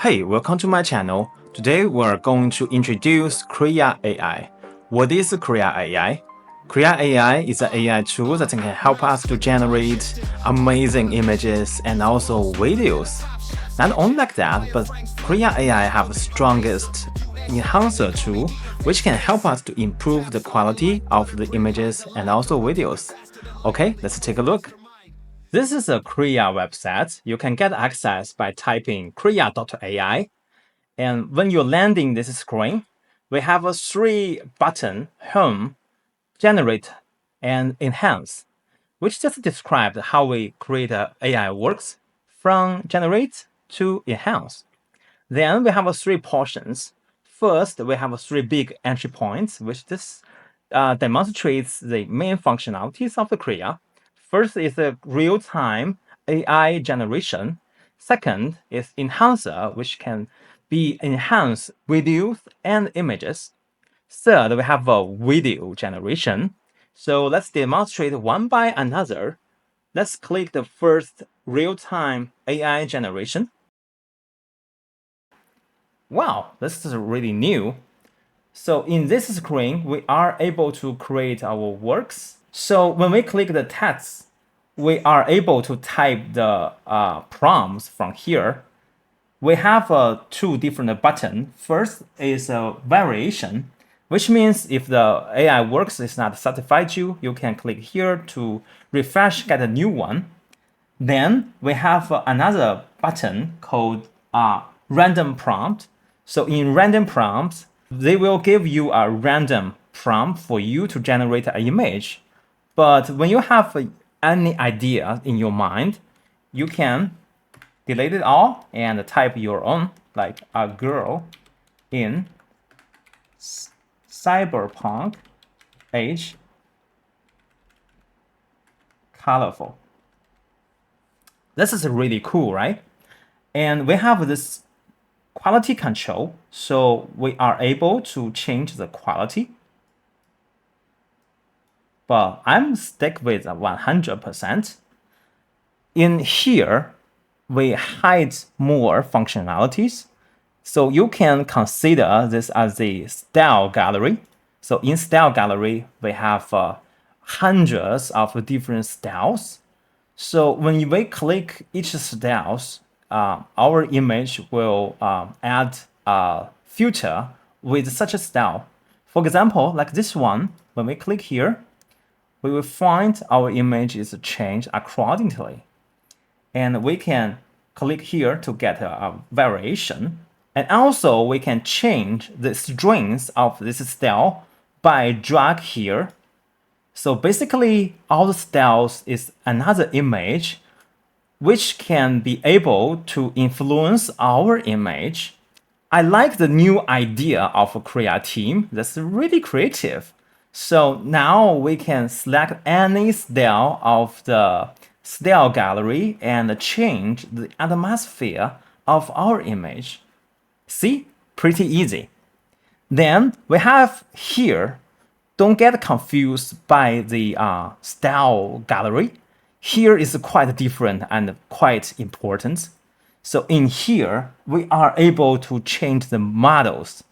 Hey, welcome to my channel. Today we're going to introduce Krea AI. What is Krea AI? Krea AI is an AI tool that can help us to generate amazing images and also videos. Not only like that, but Krea AI have the strongest enhancer tool which can help us to improve the quality of the images and also videos. Okay, let's take a look. This is a Krea website. You can get access by typing krea.ai. And when you're landing this screen, we have a three button: Home, Generate, and Enhance, which just describes how we create a AI works from generate to enhance. Then we have three portions. First, we have three big entry points, which this demonstrates the main functionalities of the Krea. First is the real-time AI generation. Second is enhancer, which can be enhanced videos and images. Third, we have a video generation. So let's demonstrate one by another. Let's click the first real-time AI generation. Wow, this is really new. So in this screen, we are able to create our works. So when we click the text, we are able to type the prompts from here. We have two different buttons. First is a variation, which means if the AI works is not satisfied you can click here to refresh, get a new one. Then we have another button called random prompt. So in random prompts, they will give you a random prompt for you to generate an image. But when you have any idea in your mind, you can delete it all and type your own, like a girl in cyberpunk age colorful. This is really cool, right? And we have this quality control, so we are able to change the quality. But I'm stick with 100%. In here, we hide more functionalities. So you can consider this as a style gallery. So in style gallery, we have hundreds of different styles. So when we click each styles, our image will add a filter with such a style. For example, like this one, when we click here, we will find our image is changed accordingly. And we can click here to get a variation. And also we can change the strings of this style by drag here. So basically all the styles is another image which can be able to influence our image. I like the new idea of a Krea team. That's really creative. So now we can select any style of the style gallery and change the atmosphere of our image. See? Pretty easy. Then we have here, don't get confused by the style gallery. Here is quite different and quite important. So in here, we are able to change the models.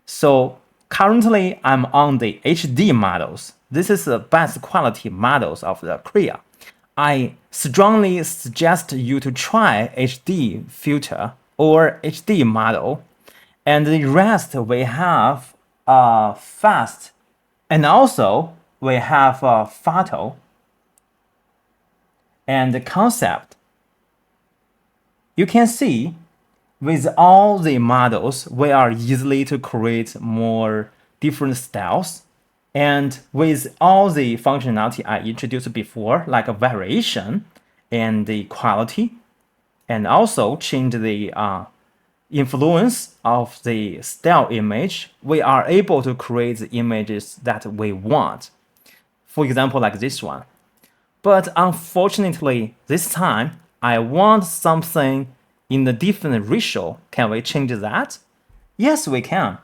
So currently, I'm on the HD models. This is the best quality models of the Krea. I strongly suggest you to try HD filter or HD model. And the rest we have fast. And also we have photo and the concept. You can see with all the models, we are easily to create more different styles. And with all the functionality I introduced before, like a variation and the quality, and also change the influence of the style image, we are able to create the images that we want. For example, like this one. But unfortunately, this time, I want something in a different ratio. Can we change that? Yes, we can.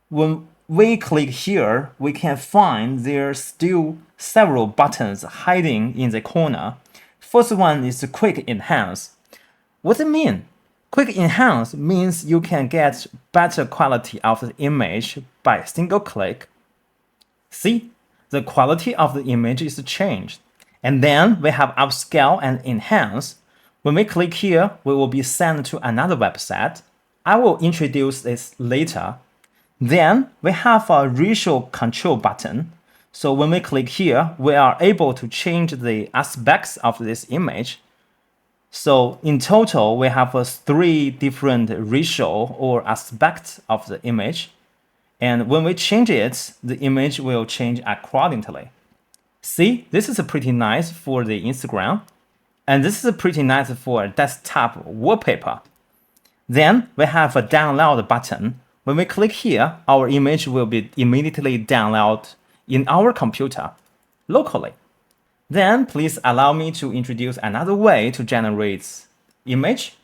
When we click here, we can find there's still several buttons hiding in the corner. First one is Quick Enhance. What does it mean? Quick Enhance means you can get better quality of the image by a single click. See, the quality of the image is changed. And then we have Upscale and Enhance. When we click here, we will be sent to another website. I will introduce this later. Then we have a ratio control button. So when we click here, we are able to change the aspects of this image. So in total, we have 3 different ratio or aspects of the image. And when we change it, the image will change accordingly. See, this is pretty nice for the Instagram. And this is pretty nice for desktop wallpaper. Then we have a download button. When we click here, our image will be immediately downloaded in our computer locally. Then please allow me to introduce another way to generate image,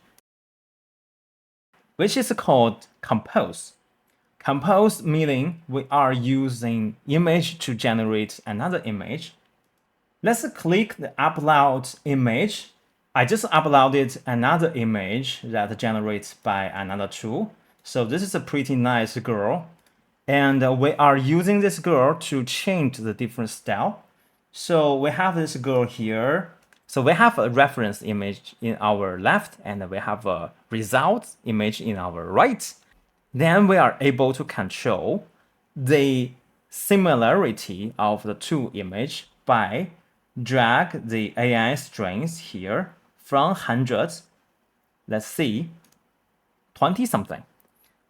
which is called compose. Compose meaning we are using image to generate another image. Let's click the upload image. I just uploaded another image that generates by another tool. So this is a pretty nice girl. And we are using this girl to change the different style. So we have this girl here. So we have a reference image in our left, and we have a result image in our right. Then we are able to control the similarity of the two images by drag the AI strings here from hundreds, let's see, 20 something.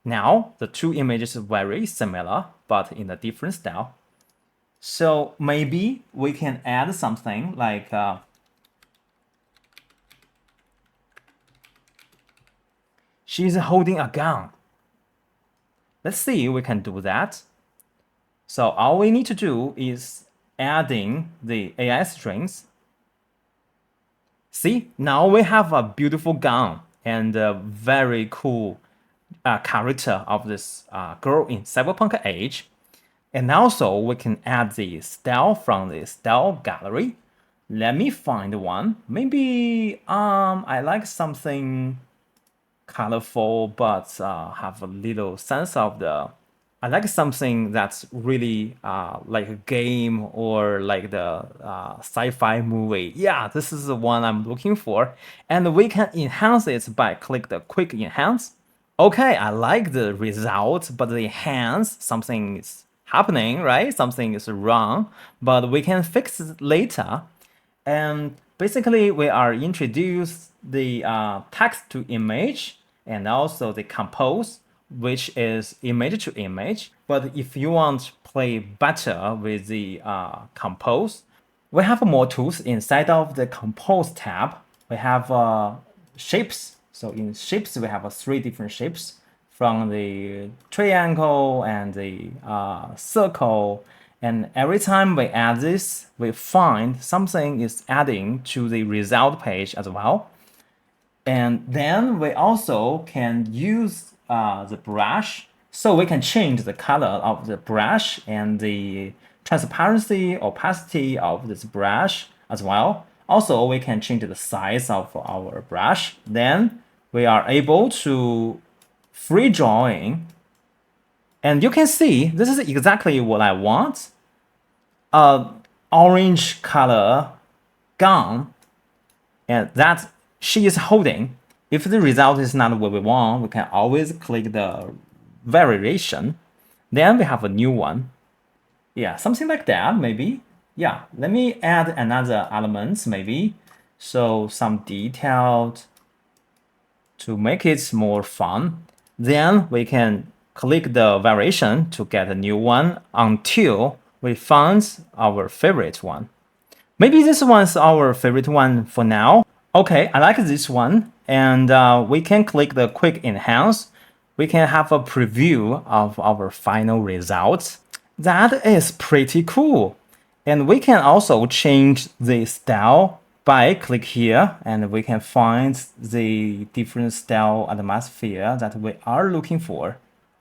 Now the two images are very similar, but in a different style. So maybe we can add something like she's holding a gun. Let's see if we can do that. So all we need to do is adding the AI strings. See, now we have a beautiful gun and a very cool character of this girl in cyberpunk age. And also we can add the style from the style gallery. Let me find one. Maybe I like something colorful but have a little sense of the. I like something that's really like a game or like the sci-fi movie. Yeah, this is the one I'm looking for. And we can enhance it by click the quick enhance. Okay, I like the result, but the enhance, something is happening, right? Something is wrong, but we can fix it later. And basically, we are introduced the text to image and also the compose, which is image to image. But if you want to play better with the compose, we have more tools inside of the compose tab. We have shapes. So in shapes, we have 3 different shapes from the triangle and the circle. And every time we add this, we find something is adding to the result page as well. And then we also can use the brush. So we can change the color of the brush and the transparency, opacity of this brush as well. Also, we can change the size of our brush. Then we are able to free drawing. And you can see, this is exactly what I want. Orange color gun, and that she is holding. If the result is not what we want, we can always click the variation. Then we have a new one. Yeah, something like that, maybe. Yeah, let me add another element, maybe. So some detailed to make it more fun. Then we can click the variation to get a new one until we find our favorite one. Maybe this one's our favorite one for now. Okay, I like this one. And we can click the quick enhance. We can have a preview of our final results. That is pretty cool. And we can also change the style by click here, and we can find the different style atmosphere that we are looking for.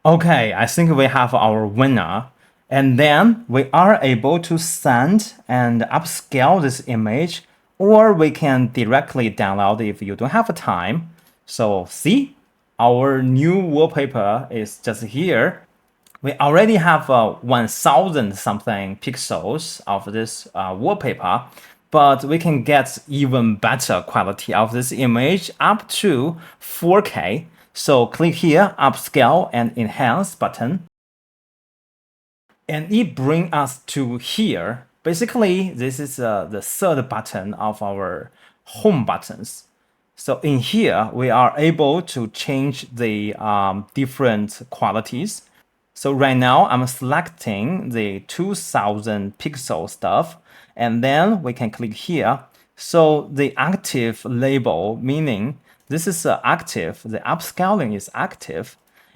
Okay, I think we have our winner. And then we are able to send and upscale this image, or we can directly download if you don't have time. So see, our new wallpaper is just here. We already have 1000 something pixels of this wallpaper, but we can get even better quality of this image up to 4K. So click here, Upscale and Enhance button. And it brings us to here. Basically, this is the third button of our home buttons. So in here, we are able to change the different qualities. So right now, I'm selecting the 2000 pixel stuff, and then we can click here. So the active label, meaning this is active, the upscaling is active.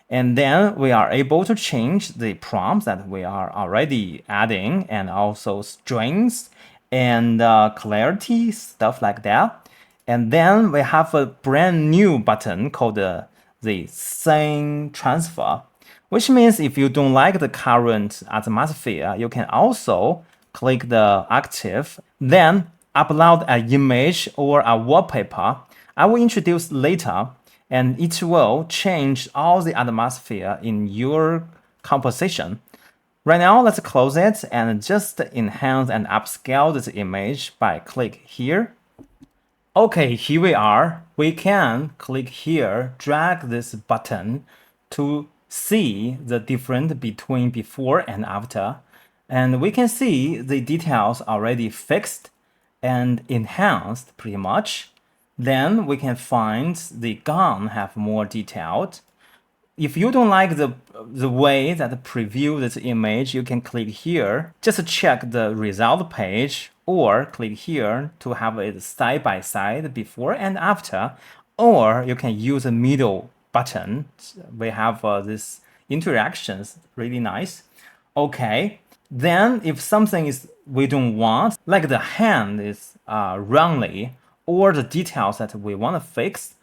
And then we are able to change the prompts that we are already adding, and also strings and clarity, stuff like that. And then we have a brand new button called the scene transfer, which means if you don't like the current atmosphere, you can also click the active, then upload an image or a wallpaper I will introduce later, and it will change all the atmosphere in your composition. Right now, let's close it and just enhance and upscale this image by click here. Okay, here we are. We can click here, drag this button to see the difference between before and after. And we can see the details already fixed and enhanced pretty much. Then we can find the gun have more detailed. If you don't like the way that preview this image, you can click here. Just check the result page, or click here to have it side by side before and after. Or you can use the middle button. We have this interactions, really nice. Okay. Then if something is we don't want, like the hand is wrongly, or the details that we want to fix,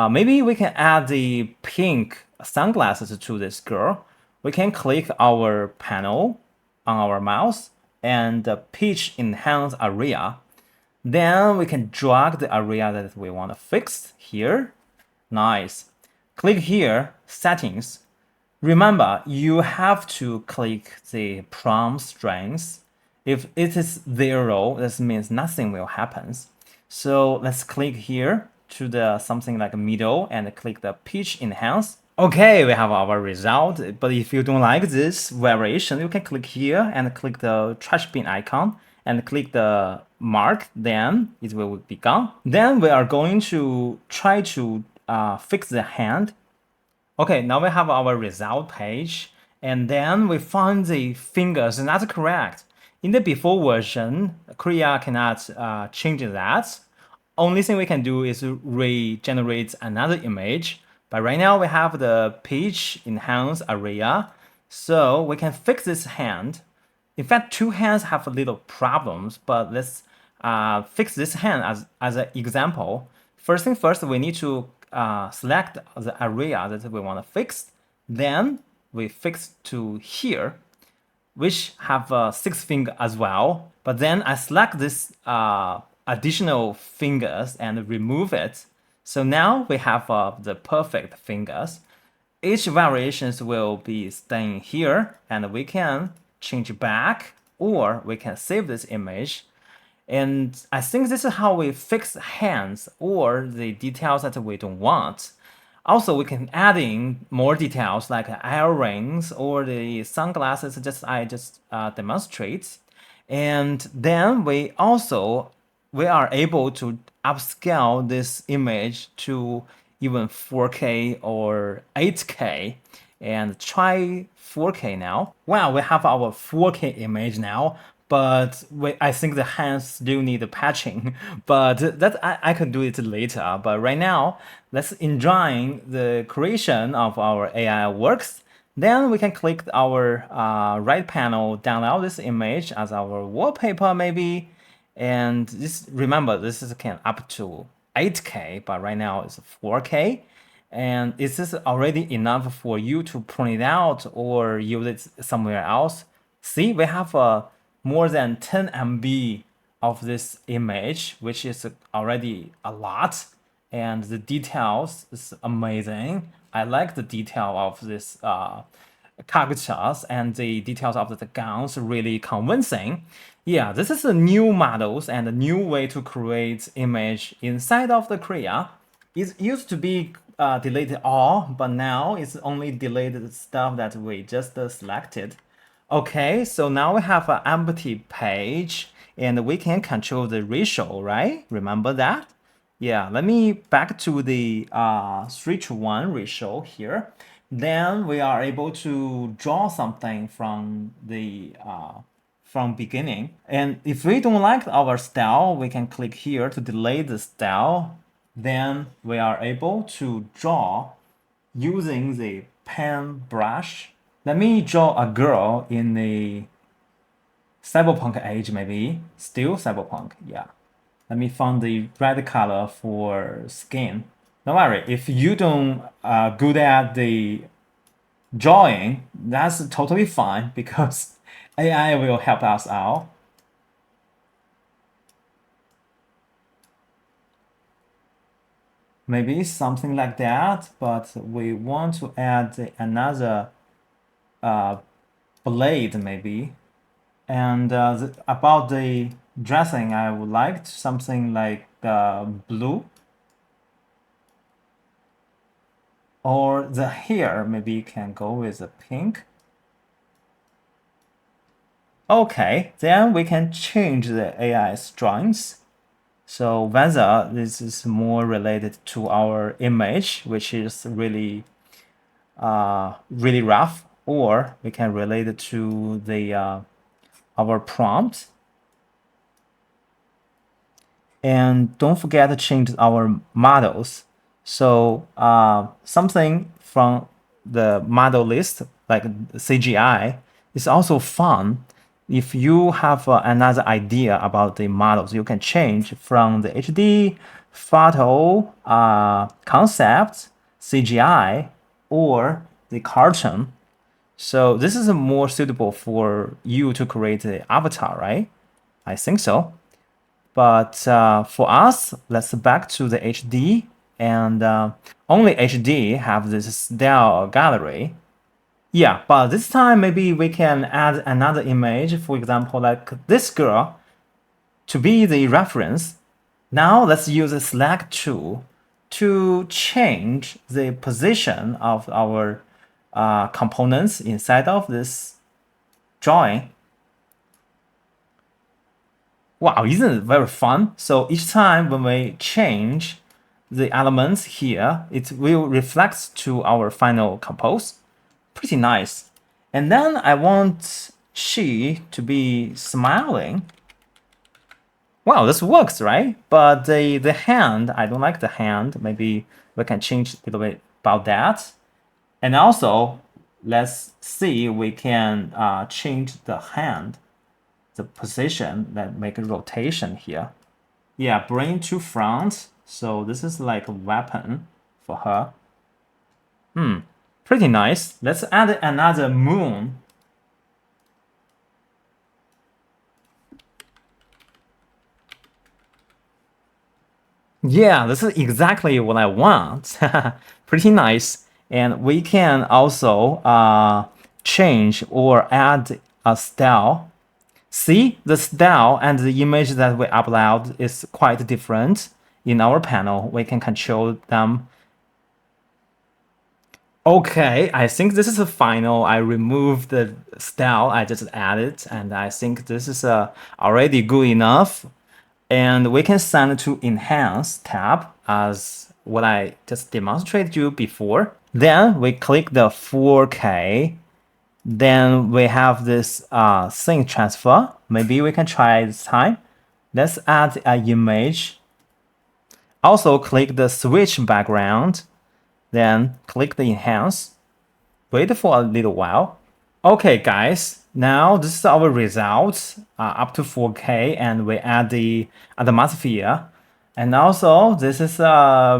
maybe we can add the pink sunglasses to this girl. We can click our panel on our mouse and pitch enhance area. Then we can drag the area that we want to fix here. Nice. Click here, settings. Remember, you have to click the prompt strength. If it is 0, this means nothing will happen. So let's click here to the something like middle and click the pitch enhance. Okay, we have our result. But if you don't like this variation, you can click here and click the trash bin icon and click the mark, then it will be gone. Then we are going to try to fix the hand. Okay, now we have our result page, and then we find the fingers, and that's correct. In the before version, Krea cannot change that. Only thing we can do is regenerate another image. But right now we have the page enhance area, so we can fix this hand. In fact, two hands have little problems, but let's fix this hand as an example. First thing first, we need to select the area that we want to fix. Then we fix to here, which have 6 finger as well. But then I select this additional fingers and remove it. So now we have the perfect fingers. Each variations will be staying here, and we can change back, or we can save this image. And I think this is how we fix hands or the details that we don't want. Also, we can add in more details like earrings or the sunglasses I just demonstrate. And then we are able to upscale this image to even 4K or 8K, and try 4K now. Well, we have our 4K image now, but I think the hands still need patching. But that I can do it later. But right now, let's enjoy the creation of our AI works. Then we can click our right panel, download this image as our wallpaper maybe. And this, remember, this is can up to 8K, but right now it's 4K. And is this already enough for you to print it out or use it somewhere else? See, we have more than 10 MB of this image, which is already a lot. and the details is amazing. I like the detail of this characters and the details of the gowns really convincing. Yeah, this is a new models and a new way to create image inside of the Krea. It used to be deleted all, but now it's only deleted stuff that we just selected. Okay, so now we have an empty page and we can control the ratio, right? Remember that? Yeah, let me back to the 3:1 ratio here. Then we are able to draw something from the from beginning. And if we don't like our style, we can click here to delete the style. Then we are able to draw using the pen brush. Let me draw a girl in the cyberpunk age, maybe. Still cyberpunk, yeah. Let me find the red color for skin. Don't worry, if you don't good at the drawing, that's totally fine because AI will help us out. Maybe something like that, but we want to add another blade maybe. And about the dressing, I would like something like blue. Or the hair, maybe you can go with a pink. Okay, then we can change the AI's drawings. So whether this is more related to our image, which is really really rough, or we can relate it to the our prompt. And don't forget to change our models. So something from the model list, like CGI, is also fun. If you have another idea about the models, you can change from the HD, photo, concept, CGI, or the cartoon. So this is more suitable for you to create the avatar, right? I think so. But for us, let's back to the HD, and only HD have this style gallery. Yeah, but this time maybe we can add another image, for example, like this girl to be the reference. Now let's use the select tool to change the position of our components inside of this drawing. Wow, isn't it very fun? So each time when we change the elements here, it will reflect to our final compose. Pretty nice. And then I want she to be smiling. Wow, this works, right? But the hand, I don't like the hand. Maybe we can change a little bit about that. And also, let's see we can change the hand, the position, that make a rotation here. Yeah, bring to front. So this is like a weapon for her. Pretty nice. Let's add another moon. Yeah, this is exactly what I want. Pretty nice. And we can also change or add a style. See, the style and the image that we upload is quite different. In our panel, we can control them. Okay, I think this is the final. I removed the style I just added, and I think this is already good enough. And we can send to Enhance tab as what I just demonstrated you before. Then we click the 4K. Then we have this sync transfer. Maybe we can try this time. Let's add an image. Also click the switch background. Then click the enhance. Wait for a little while. Okay, guys, now this is our results up to 4K, and we add the atmosphere. And also, this is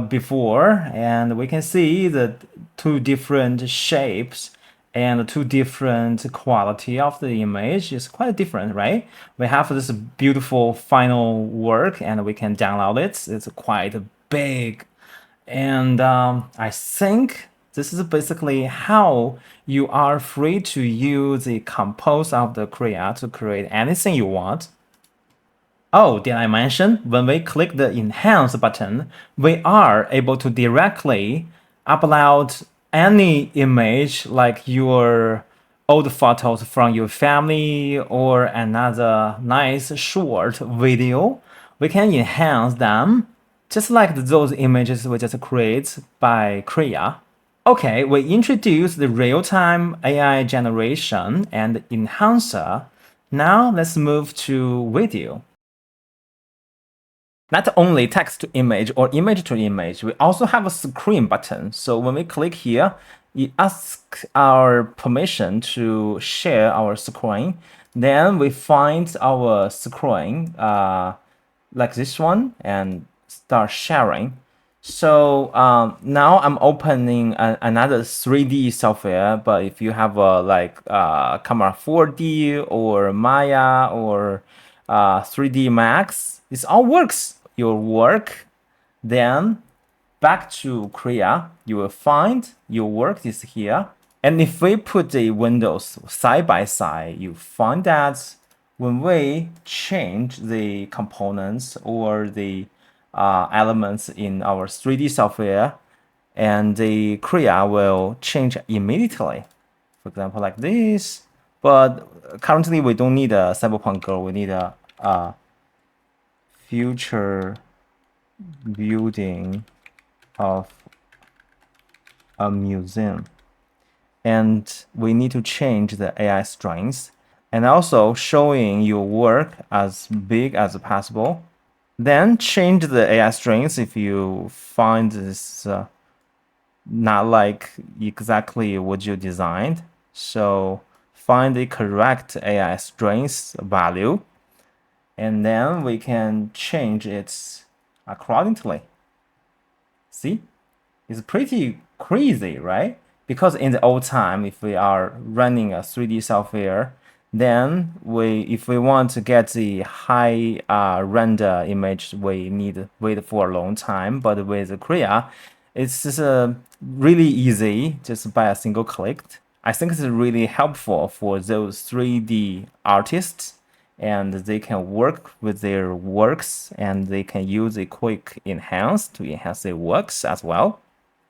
before, and we can see the two different shapes and two different quality of the image is quite different, right? We have this beautiful final work, and we can download it. It's quite big And I think this is basically how you are free to use the compose of the Krea to create anything you want. Oh, did I mention when we click the Enhance button, we are able to directly upload any image like your old photos from your family or another nice short video. We can enhance them just like those images we just create by Krea. Okay, we introduced the real-time AI generation and enhancer. Now let's move to video. Not only text to image or image to image, we also have a screen button. So when we click here, it asks our permission to share our screen. Then we find our screen like this one and start sharing. So now I'm opening another 3D software, but if you have Camera 4D or Maya or 3D Max, this all works. Your work, then back to Krea, you will find your work is here. And if we put the windows side by side, you find that when we change the components or the elements in our 3D software, and the Krea will change immediately. For example, like this. But currently, we don't need a cyberpunk girl. We need a future building of a museum. And we need to change the AI strings and also showing your work as big as possible. Then change the AI strings if you find this not like exactly what you designed. So find the correct AI strings value, and then we can change it accordingly. See? It's pretty crazy, right? Because in the old time, if we are running a 3D software, then if we want to get the high render image, we need to wait for a long time. But with Krea, it's just really easy just by a single click. I think it's really helpful for those 3D artists, and they can work with their works and they can use a quick enhance to enhance their works as well.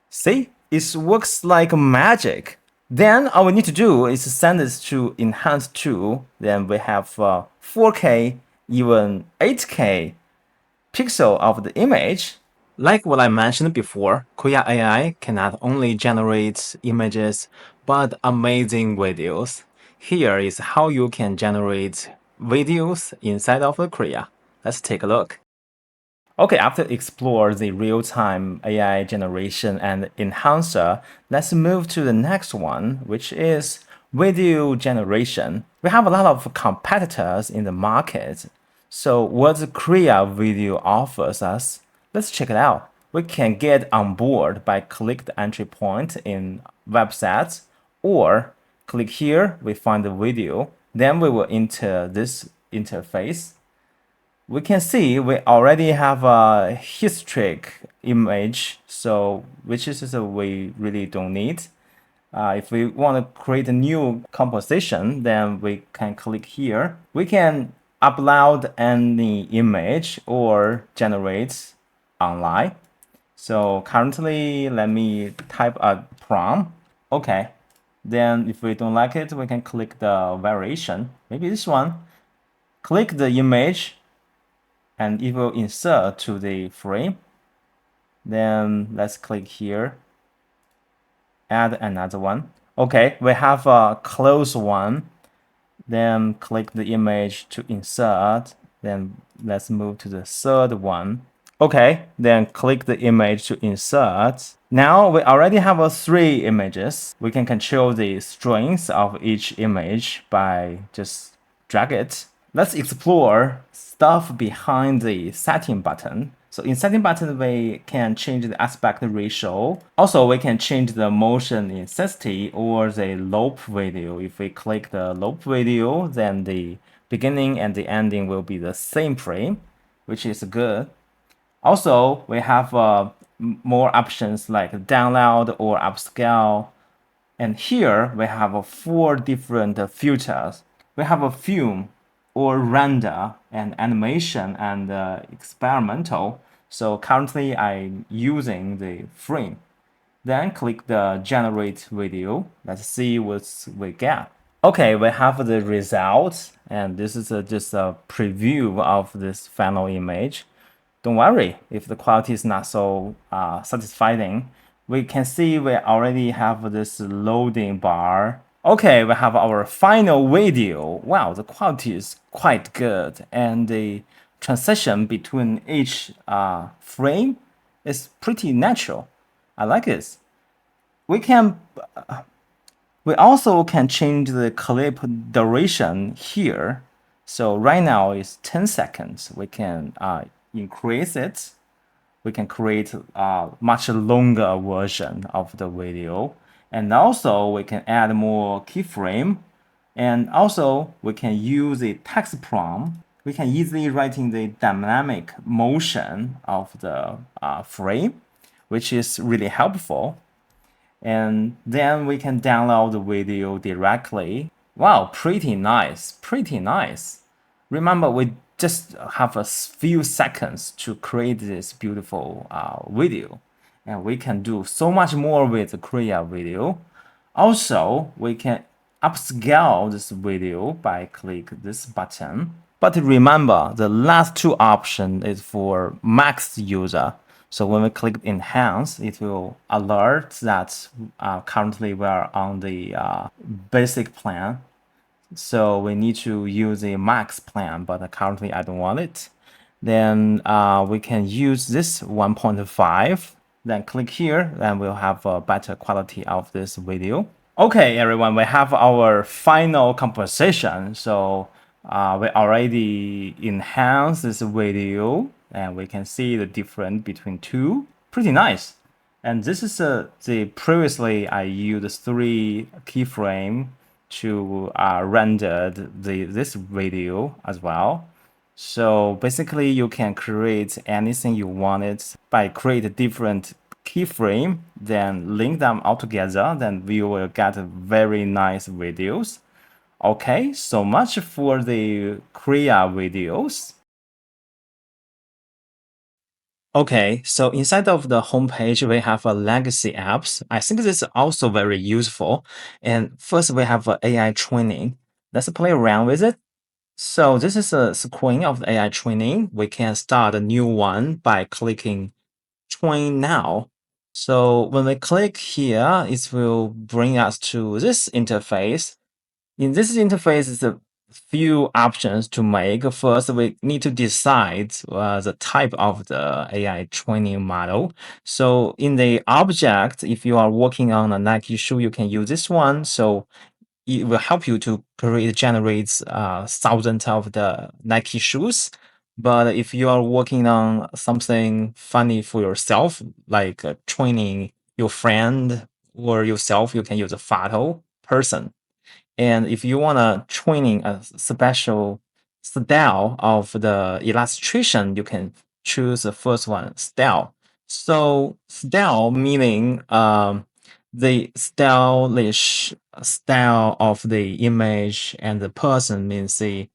See, it works like magic. Then all we need to do is send this to Enhance 2. Then we have 4K, even 8K pixel of the image. Like what I mentioned before, Krea AI can not only generate images, but amazing videos. Here is how you can generate videos inside of the Krea. Let's take a look. Okay, after explore the real-time AI generation and enhancer, let's move to the next one, which is video generation. We have a lot of competitors in the market. So what the Krea video offers us, let's check it out. We can get on board by click the entry point in websites, or click here, we find the video. Then we will enter this interface. We can see we already have a historic image, so which is we really don't need. If we want to create a new composition, then we can click here. We can upload any image or generate online. So currently, let me type a prompt. Okay. Then if we don't like it, we can click the variation. Maybe this one. Click the image and it will insert to the frame. Then let's click here, add another one. Okay, we have a close one. Then click the image to insert. Then let's move to the third one. Okay, then click the image to insert. Now we already have 3 images. We can control the strings of each image by just drag it. Let's explore stuff behind the setting button. So in setting button, we can change the aspect ratio. Also, we can change the motion intensity or the loop video. If we click the loop video, then the beginning and the ending will be the same frame, which is good. Also, we have more options like download or upscale. And here we have four different filters. We have a film or render and animation and experimental. So currently I'm using the frame. Then click the generate video. Let's see what we get. Okay, we have the results, and this is just a preview of this final image. Don't worry if the quality is not so satisfying. We can see we already have this loading bar. Okay, we have our final video. Wow, the quality is quite good, and the transition between each frame is pretty natural. I like this. We can we also can change the clip duration here. So right now it's 10 seconds. We can increase it. We can create a much longer version of the video. And also we can add more keyframe. And also we can use a text prompt. We can easily write in the dynamic motion of the frame, which is really helpful. And then we can download the video directly. Wow, pretty nice, pretty nice. Remember, we just have a few seconds to create this beautiful video, and we can do so much more with the Krea video. Also, we can upscale this video by click this button. But remember, the last two option is for max user. So when we click enhance, it will alert that currently we are on the basic plan. So we need to use a max plan, but currently I don't want it. Then we can use this 1.5. Then click here, and we'll have a better quality of this video. Okay, everyone, we have our final composition. So we already enhanced this video, and we can see the difference between two. Pretty nice. And this is the previously I used 3 keyframe to render this video as well. So basically, you can create anything you wanted by create different keyframe, then link them all together, then we will get very nice videos. Okay, so much for the Krea videos. Okay, so inside of the homepage, we have a legacy apps. I think this is also very useful. And first, we have AI training. Let's play around with it. So this is a screen of the AI training. We can start a new one by clicking train now. So when we click here, it will bring us to this interface. In this interface, is a few options to make. First, we need to decide the type of the AI training model. So in the object, if you are working on a Nike shoe, you can use this one. So it will help you to generate thousands of the Nike shoes. But if you are working on something funny for yourself, like training your friend or yourself, you can use a photo person. And if you want to training a special style of the illustration, you can choose the first one, style. So style meaning the stylish style of the image, and the person means the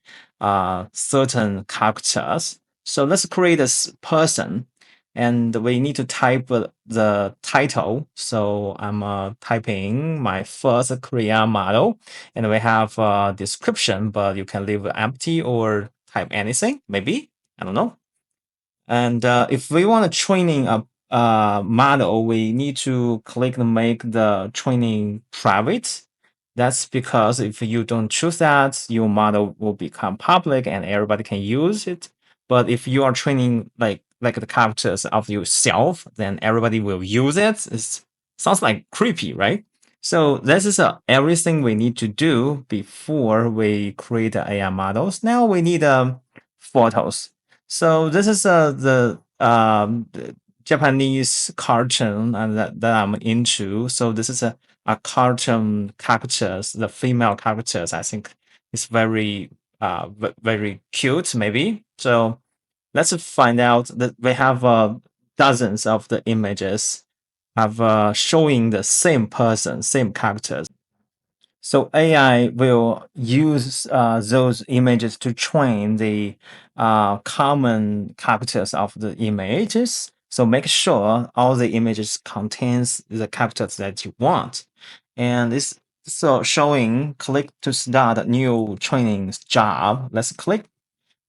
certain characters. So let's create a person, and we need to type the title. So I'm typing my first Krea model, and we have a description, but you can leave it empty or type anything, maybe. I don't know. And if we want to training a model, we need to click and make the training private. That's because if you don't choose that, your model will become public and everybody can use it. But if you are training like the characters of yourself, then everybody will use it. It sounds like creepy, right? So this is everything we need to do before we create the AI models. Now we need photos. So this is the Japanese cartoon and that I'm into. So this is a cartoon characters, the female characters. I think it's very very cute, maybe. So let's find out that we have dozens of the images of showing the same person, same characters. So AI will use those images to train the common characters of the images. So make sure all the images contains the characters that you want. And it's so showing click to start a new training job. Let's click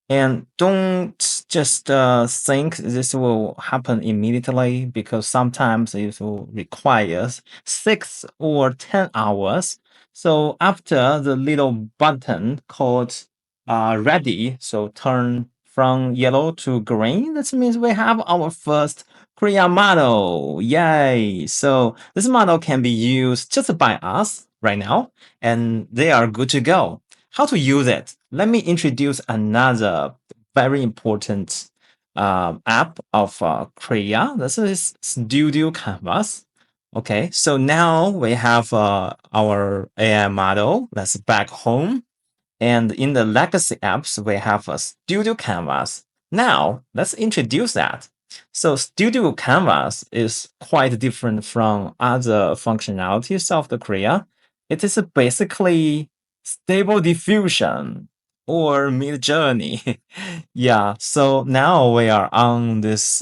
and don't just think this will happen immediately because sometimes it will require 6 or 10 hours. So after the little button called ready, so turn from yellow to green, that means we have our first Krea model. Yay! So this model can be used just by us right now, and they are good to go. How to use it? Let me introduce another very important app of Krea. This is Studio Canvas. Okay, so now we have our AI model. Let's back home. And in the legacy apps, we have a Studio Canvas. Now, let's introduce that. So Studio Canvas is quite different from other functionalities of the Krea. It is basically stable diffusion or mid-journey. Yeah, so now we are on this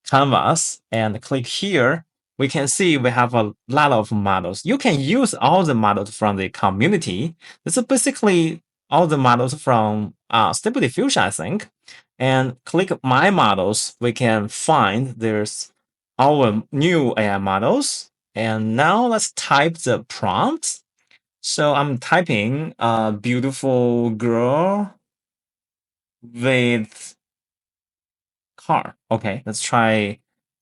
canvas and click here. We can see we have a lot of models. You can use all the models from the community. This is basically all the models from Stable Diffusion, I think. And click My Models, we can find there's our new AI models. And now let's type the prompt. So I'm typing a beautiful girl with car. Okay, let's try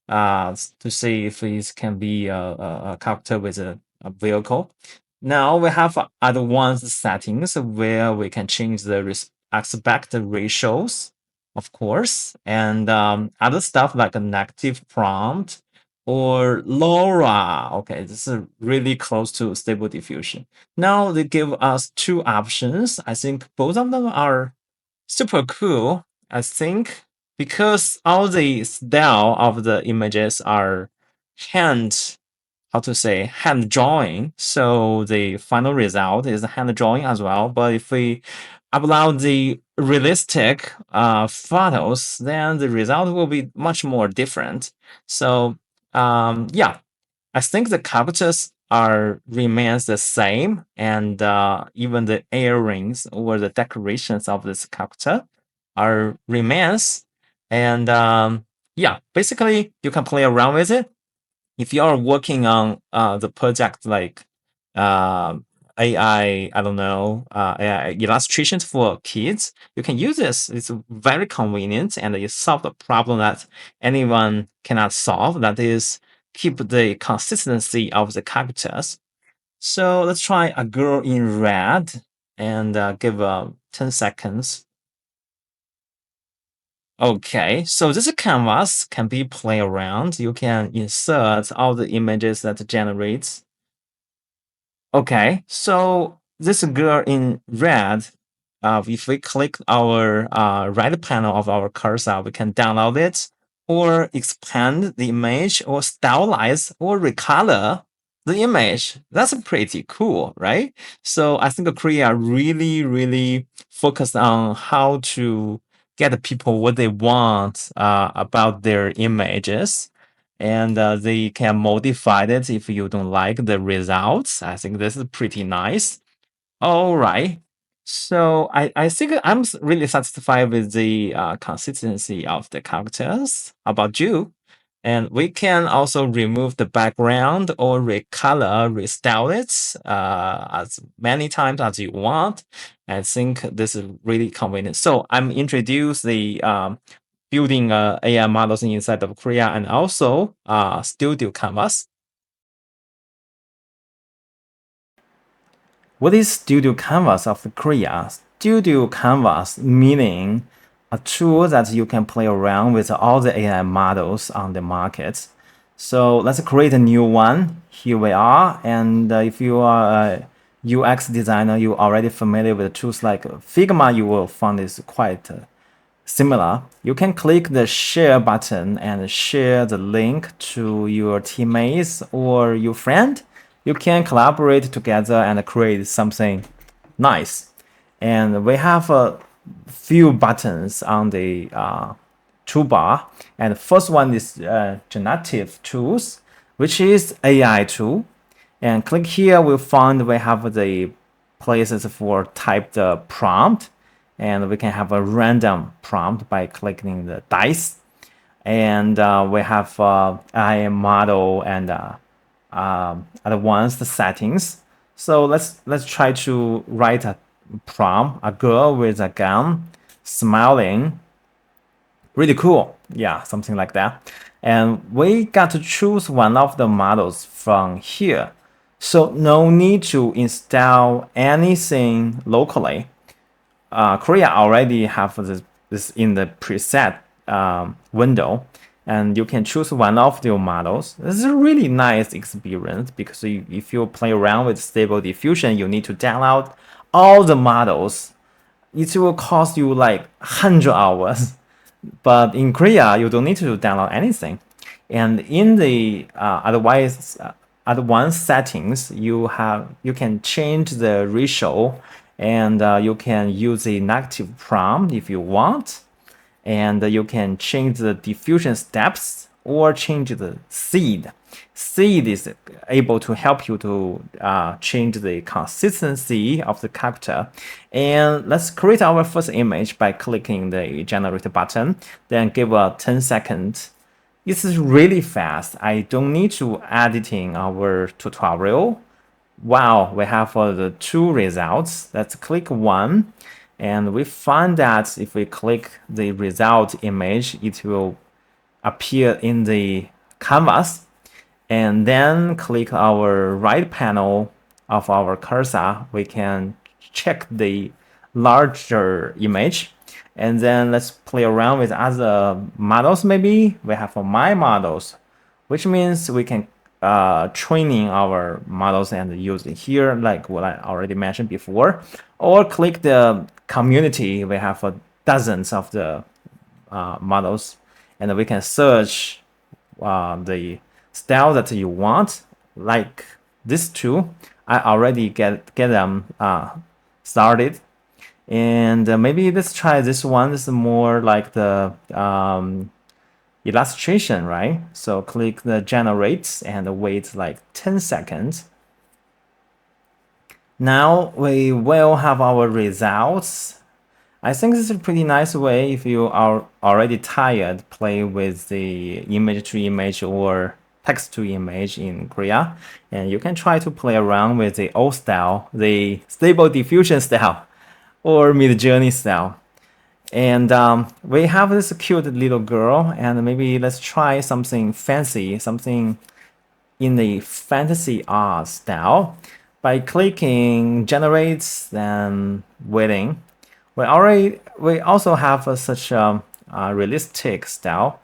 to see if it can be a character with a vehicle. Now we have advanced settings where we can change the aspect ratios, of course, and other stuff like a negative prompt or LoRa. Okay, this is really close to stable diffusion. Now they give us two options. I think both of them are super cool. I think because all the style of the images are hand, how to say, hand drawing. So the final result is hand drawing as well. But if we upload the realistic photos, then the result will be much more different. So yeah, I think the characters are remains the same, and even the earrings or the decorations of this character are remains. And yeah, basically you can play around with it. If you are working on the project like uh, I don't know, AI illustrations for kids, you can use this. It's very convenient and it solves the problem that anyone cannot solve. That is, keep the consistency of the characters. So let's try a girl in red and give 10 seconds. Okay, so this canvas can be play around. You can insert all the images that it generates. Okay, so this girl in red, if we click our right panel of our cursor, we can download it or expand the image or stylize or recolor the image. That's pretty cool, right? So I think Korea really, really focused on how to get people what they want about their images and they can modify it if you don't like the results. I think this is pretty nice. All right. So I think I'm really satisfied with the consistency of the characters. How about you? And we can also remove the background or recolor, restyle it as many times as you want. I think this is really convenient. So I'm introduce the building AI models inside of Krea and also Studio Canvas. What is Studio Canvas of the Krea? Studio Canvas meaning a tool that you can play around with all the AI models on the market. So let's create a new one. Here we are. And if you are a UX designer, you're already familiar with tools like Figma, you will find this quite similar. You can click the share button and share the link to your teammates or your friend. You can collaborate together and create something nice. And we have a few buttons on the toolbar. And the first one is generative tools, which is AI tool. And click here, we'll find we have the places for type the prompt, and we can have a random prompt by clicking the dice. And we have AI model and advanced settings. So let's try to write a prompt: a girl with a gun, smiling. Really cool. Yeah, something like that. And we got to choose one of the models from here. So no need to install anything locally. Krea already have this in the preset window, and you can choose one of your models. This is a really nice experience because if you play around with Stable Diffusion, you need to download all the models. It will cost you like 100 hours. But in Krea, you don't need to download anything. And in the advanced settings, you can change the ratio, and you can use a negative prompt if you want, and you can change the diffusion steps or change the seed. Seed is able to help you to change the consistency of the character. And let's create our first image by clicking the generate button, then give a 10 seconds. This is really fast. I don't need to editing our tutorial. Wow, we have the two results. Let's click one, and we find that if we click the result image, it will appear in the canvas. And then click our right panel of our cursor, we can check the larger image. And then let's play around with other models. Maybe we have my models, which means we can training our models and use it here, like what I already mentioned before. Or click the community. We have dozens of the models, and we can search the style that you want, like this two. I already get them started. And maybe let's try this one. This is more like the illustration, right? So click the generate and wait like 10 seconds. Now we will have our results. I think this is a pretty nice way if you are already tired play with the image to image or text to image in Krea, and you can try to play around with the old style, the Stable Diffusion style or Mid-Journey style. And we have this cute little girl, and maybe let's try something fancy, something in the fantasy art style by clicking generate, then waiting. We also have such a realistic style.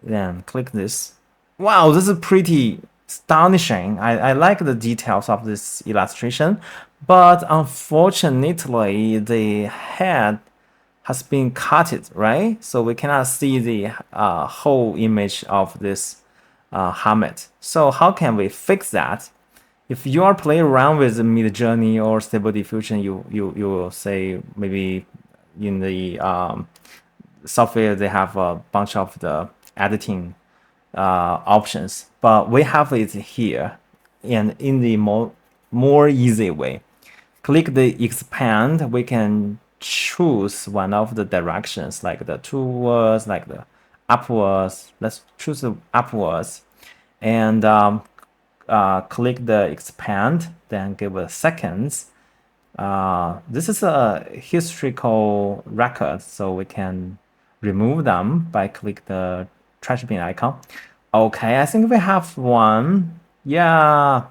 Then click this. Wow, this is pretty astonishing. I like the details of this illustration, but unfortunately the head has been cut, right? So we cannot see the whole image of this helmet. So how can we fix that? If you are playing around with Mid-Journey or Stable Diffusion, you will say maybe in the software they have a bunch of the editing options, but we have it here, and in the more easy way. Click the expand. We can choose one of the directions, like the towards, like the upwards. Let's choose the upwards, and click the expand, then give a seconds. This is a historical record, so we can remove them by click the trash bin icon. Okay, I think we have one. Yeah.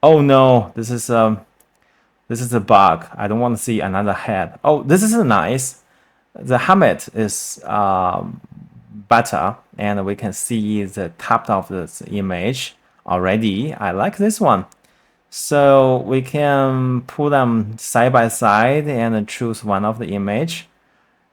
Oh no, this is a bug. I don't want to see another head. Oh, this is nice. The helmet is better, and we can see the top of this image already. I like this one. So we can put them side by side and choose one of the image.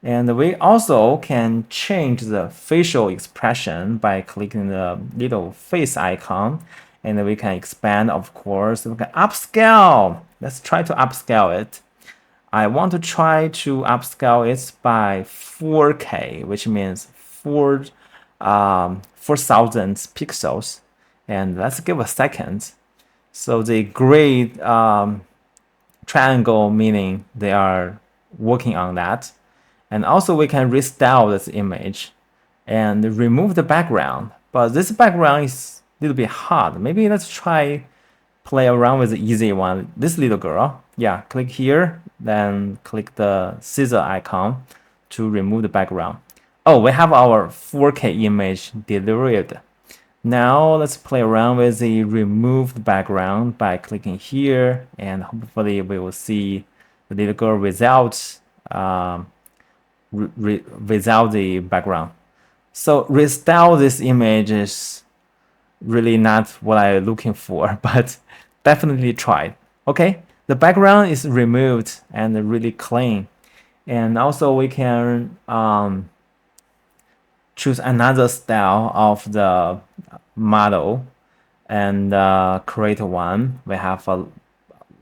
And we also can change the facial expression by clicking the little face icon. And we can expand, of course. We can upscale. Let's try to upscale it. I want to try to upscale it by 4K, which means 4,000 pixels. And let's give a second. So the gray triangle meaning they are working on that. And also we can restyle this image and remove the background. But this background is a little bit hard. Maybe let's try play around with the easy one. This little girl. Yeah, click here, then click the scissor icon to remove the background. Oh, we have our 4K image delivered. Now let's play around with the removed background by clicking here, and hopefully we will see the little girl without without the background. So restyle this image is really not what I'm looking for, but definitely try. Okay, the background is removed and really clean. And also we can choose another style of the model and create one. We have a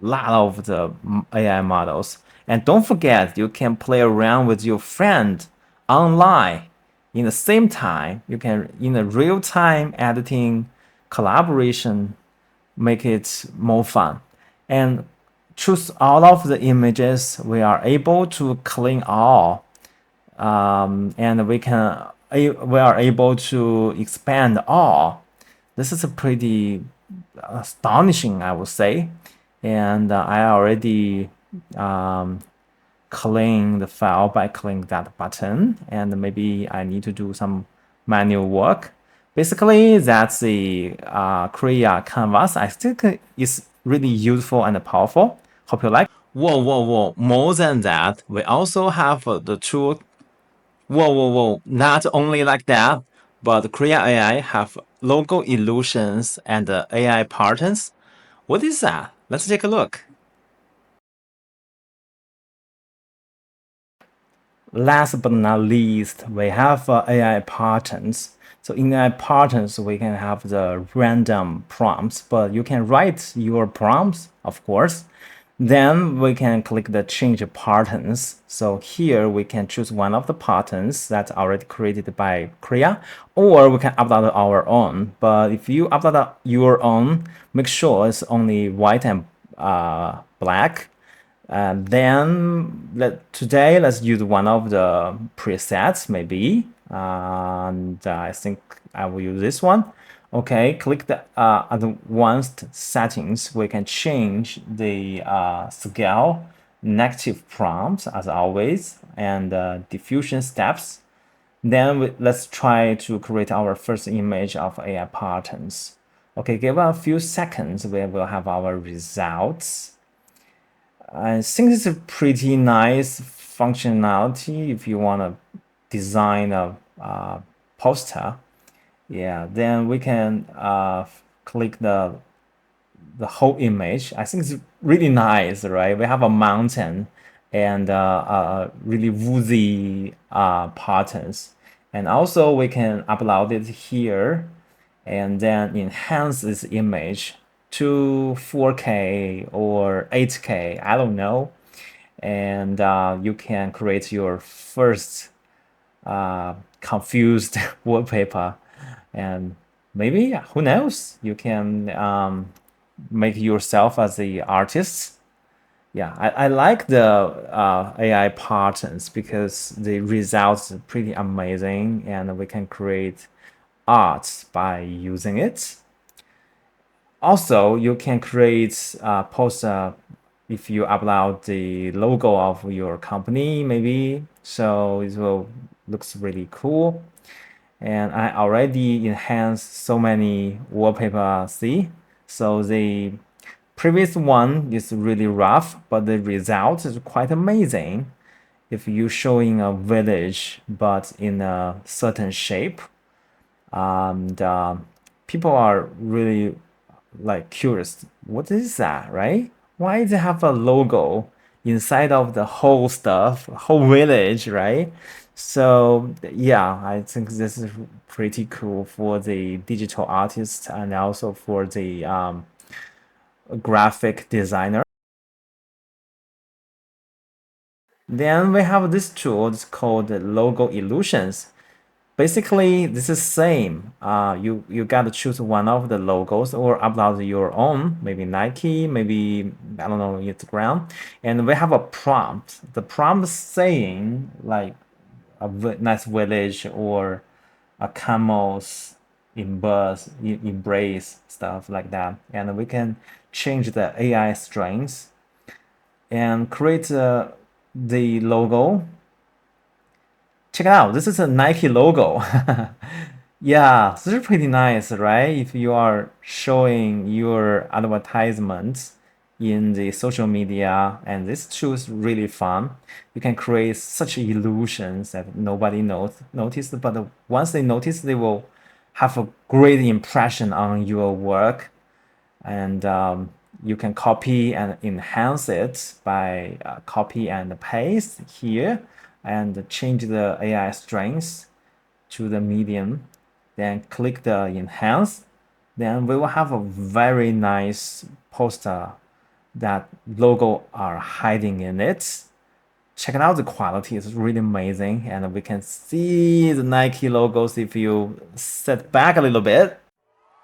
lot of the AI models. And don't forget, you can play around with your friend online. In the same time, you can, in a real-time editing collaboration, make it more fun. And choose all of the images. We are able to clean all. And we are able to expand all. This is a pretty astonishing, I would say. And I already clean the file by clicking that button, and maybe I need to do some manual work. Basically, that's the Krea Canvas. I think it's really useful and powerful. Hope you like. Whoa, whoa, whoa! More than that, we also have the tool. Whoa, whoa, whoa! Not only like that, but Krea AI have logo illusions and AI patterns. What is that? Let's take a look. Last but not least, we have AI patterns. So in AI patterns, we can have the random prompts, but you can write your prompts, of course. Then we can click the change patterns. So here we can choose one of the patterns that's already created by Krea, or we can upload our own. But if you upload your own, make sure it's only white and black. Then today let's use one of the presets maybe, and I think I will use this one. Okay, click the advanced settings. We can change the scale, negative prompts as always, and diffusion steps. Then let's try to create our first image of AI patterns. Okay, give a few seconds. We will have our results. I think it's a pretty nice functionality if you want to design a poster. Yeah, then we can click the whole image. I think it's really nice, right? We have a mountain and really woozy patterns. And also we can upload it here and then enhance this image to 4K or 8K, I don't know. And you can create your first confused wallpaper. And maybe, who knows, you can make yourself as the artist. Yeah, I like the AI patterns because the results are pretty amazing and we can create art by using it. Also, you can create a poster if you upload the logo of your company, maybe. So it will looks really cool. And I already enhanced so many wallpaper, see? So the previous one is really rough, but the result is quite amazing. If you're showing a village, but in a certain shape, and people are really like curious, what is that, right? Why does it have a logo inside of the whole stuff, whole village, right? So yeah, I think this is pretty cool for the digital artist and also for the graphic designer. Then we have this tool, it's called Logo Illusions. Basically, this is same. You got to choose one of the logos or upload your own, maybe Nike, maybe I don't know, Instagram, and we have a prompt. The prompt is saying like a nice village or a camels embrace stuff like that, and we can change the AI strings and create the logo. Check it out. This is a Nike logo. Yeah, this is pretty nice, right? If you are showing your advertisements in the social media, and this tool is really fun. You can create such illusions that nobody noticed, but once they notice, they will have a great impression on your work. And you can copy and enhance it by copy and paste here and change the AI strength to the medium, then click the enhance, then we will have a very nice poster that logo are hiding in it. Check it out, the quality is really amazing, and we can see the Nike logos if you sit back a little bit.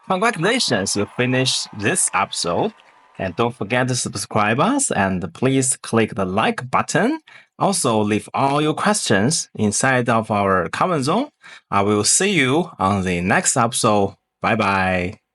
Congratulations, you finished this episode. And don't forget to subscribe us and please click the like button. Also, leave all your questions inside of our comment zone. I will see you on the next episode. Bye bye.